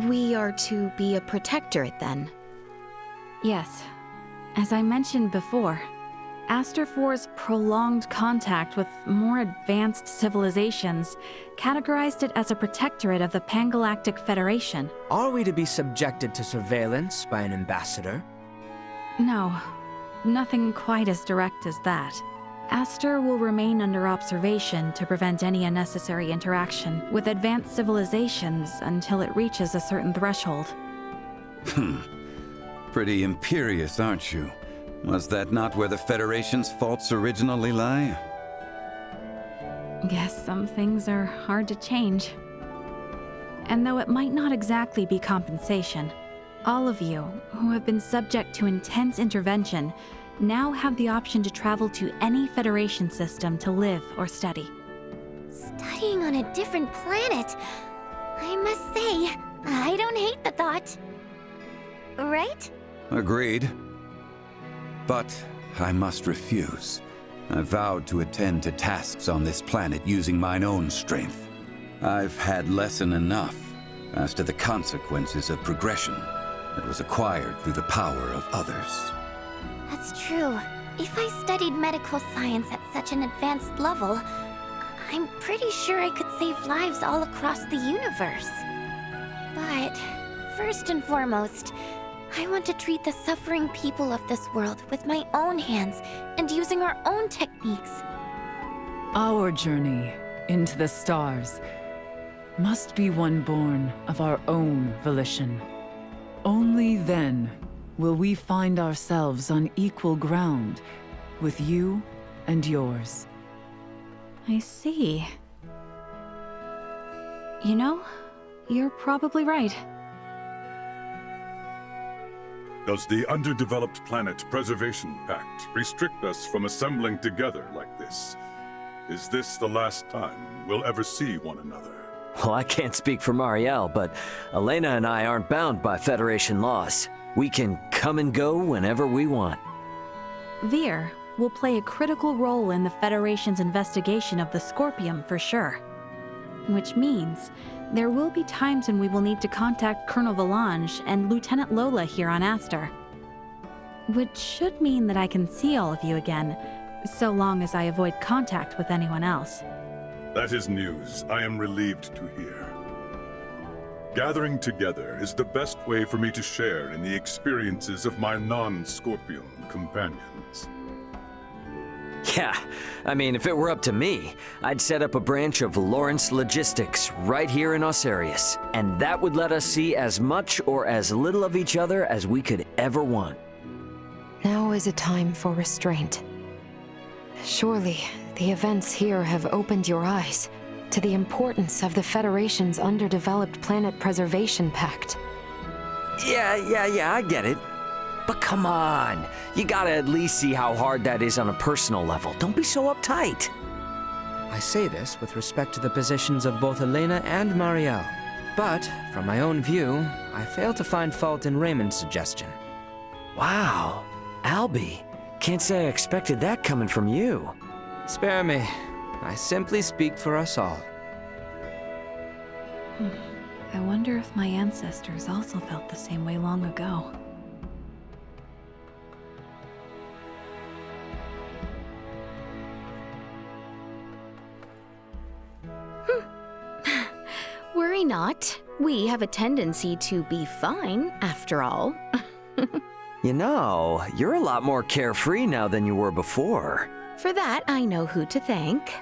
We are to be a protectorate, then? Yes. As I mentioned before, Aster 4's prolonged contact with more advanced civilizations categorized it as a protectorate of the Pangalactic Federation. Are we to be subjected to surveillance by an ambassador? No, nothing quite as direct as that. Aster will remain under observation to prevent any unnecessary interaction with advanced civilizations until it reaches a certain threshold. Pretty imperious, aren't you? Was that not where the Federation's faults originally lie? Guess some things are hard to change. And though it might not exactly be compensation, all of you who have been subject to intense intervention now have the option to travel to any Federation system to live or study. Studying on a different planet? I must say, I don't hate the thought. Right? Agreed. But I must refuse. I vowed to attend to tasks on this planet using mine own strength. I've had lesson enough as to the consequences of progression that was acquired through the power of others. That's true. If I studied medical science at such an advanced level, I'm pretty sure I could save lives all across the universe. But first and foremost, I want to treat the suffering people of this world with my own hands and using our own techniques. Our journey into the stars must be one born of our own volition. Only then will we find ourselves on equal ground with you and yours. I see. You know, you're probably right. Does the Underdeveloped Planet Preservation Pact restrict us from assembling together like this? Is this the last time we'll ever see one another? Well, I can't speak for Marielle, but Elena and I aren't bound by Federation laws. We can come and go whenever we want. Vir will play a critical role in the Federation's investigation of the Scorpium for sure. Which means there will be times when we will need to contact Colonel Valange and Lieutenant Lola here on Aster. Which should mean that I can see all of you again, so long as I avoid contact with anyone else. That is news I am relieved to hear. Gathering together is the best way for me to share in the experiences of my non-Scorpion companions. Yeah, I mean, if it were up to me, I'd set up a branch of Lawrence Logistics right here in Osarius, and that would let us see as much or as little of each other as we could ever want. Now is a time for restraint. Surely, the events here have opened your eyes to the importance of the Federation's Underdeveloped Planet Preservation Pact. Yeah, I get it. But come on, you gotta at least see how hard that is on a personal level. Don't be so uptight. I say this with respect to the positions of both Elena and Marielle. But, from my own view, I fail to find fault in Raymond's suggestion. Wow, Albie, can't say I expected that coming from you. Spare me. I simply speak for us all. I wonder if my ancestors also felt the same way long ago. Worry not. We have a tendency to be fine, after all. You know, you're a lot more carefree now than you were before. For that, I know who to thank.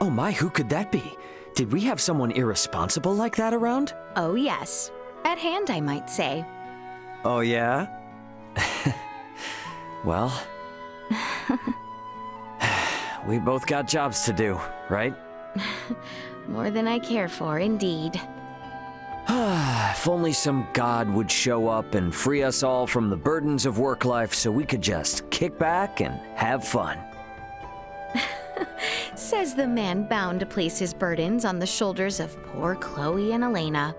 Oh my, who could that be? Did we have someone irresponsible like that around? Oh yes. At hand, I might say. Oh yeah? Well, we both got jobs to do, right? More than I care for, indeed. If only some god would show up and free us all from the burdens of work life so we could just kick back and have fun. Says the man bound to place his burdens on the shoulders of poor Chloe and Elena.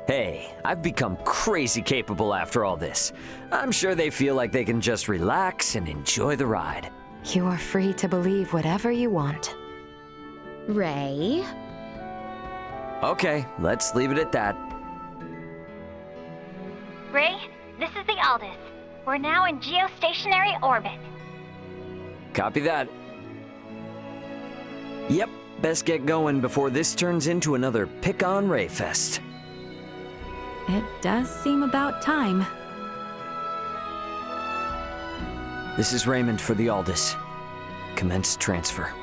Hey, I've become crazy capable after all this. I'm sure they feel like they can just relax and enjoy the ride. You are free to believe whatever you want. Ray? Okay, let's leave it at that. Ray, this is the Aldous. We're now in geostationary orbit. Copy that. Yep, best get going before this turns into another pick-on Ray fest. It does seem about time. This is Raymond for the Aldous. Commence transfer.